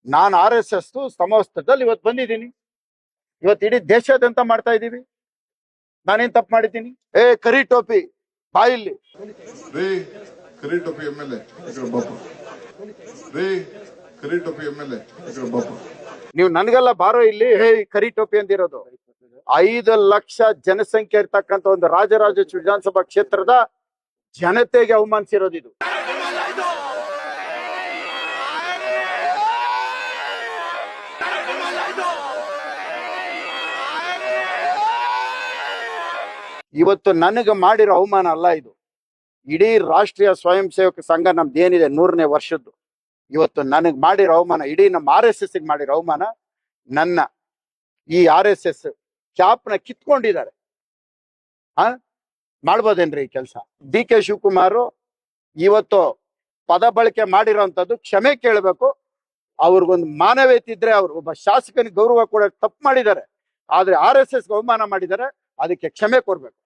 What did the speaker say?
ನಾನು RSS ಸಮವಸ್ತ್ರದಲ್ಲಿ ಇವತ್ತು ಬಂದಿದ್ದೀನಿ. ಇವತ್ತು ಇಡೀ ದೇಶಾದ್ಯಂತ ಮಾಡ್ತಾ ಇದ್ದೀವಿ. ನಾನೇನ್ ತಪ್ಪು ಮಾಡಿದ್ದೀನಿ? ಕರಿ ಟೋಪಿ ಬಾಯಿಲ್ಲಿ ರೇ ಕರಿ ಟೋಪಿ MLA ರೇ ಕರಿ ಟೋಪಿ MLA ನೀವು ನನ್ಗೆಲ್ಲ ಬಾರೋ ಇಲ್ಲಿ ಕರಿ ಟೋಪಿ ಅಂದಿರೋದು. 5 ಲಕ್ಷ ಜನಸಂಖ್ಯೆ ಇರ್ತಕ್ಕಂಥ ಒಂದು ರಾಜರಾಜ ವಿಧಾನಸಭಾ ಕ್ಷೇತ್ರದ ಜನತೆಗೆ ಅವಮಾನಿಸಿರೋದು ಇದು. ಇವತ್ತು ನನಗೆ ಮಾಡಿರೋ ಅವಮಾನ ಅಲ್ಲ ಇದು. ಇಡೀ ರಾಷ್ಟ್ರೀಯ ಸ್ವಯಂ ಸೇವಕ ಸಂಘ ನಮ್ದೇನಿದೆ 100ನೇ ವರ್ಷದ್ದು, ಇವತ್ತು ನನಗೆ ಮಾಡಿರೋ ಅವಮಾನ, ಇಡೀ ನಮ್ಮ RSS ಮಾಡಿರೋ ಅವಮಾನ. ನನ್ನ ಈ RSS ಕ್ಯಾಪ್ನ ಕಿತ್ಕೊಂಡಿದ್ದಾರೆ. ಮಾಡ್ಬೋದೇನ್ರಿ ಈ ಕೆಲಸ? DK ಶಿವಕುಮಾರ್ ಇವತ್ತು ಪದ ಬಳಕೆ ಮಾಡಿರೋಂಥದ್ದು ಕ್ಷಮೆ ಕೇಳಬೇಕು. ಅವ್ರಿಗೊಂದು ಮಾನವೀಯತೆ ಇದ್ರೆ, ಅವ್ರು ಒಬ್ಬ ಶಾಸಕನಿಗೆ ಗೌರವ ಕೂಡ ತಪ್ಪು ಮಾಡಿದ್ದಾರೆ. ಆದ್ರೆ RSS ಅವಮಾನ ಮಾಡಿದ್ದಾರೆ, ಅದಕ್ಕೆ ಕ್ಷಮೆ ಕೊಡ್ಬೇಕು.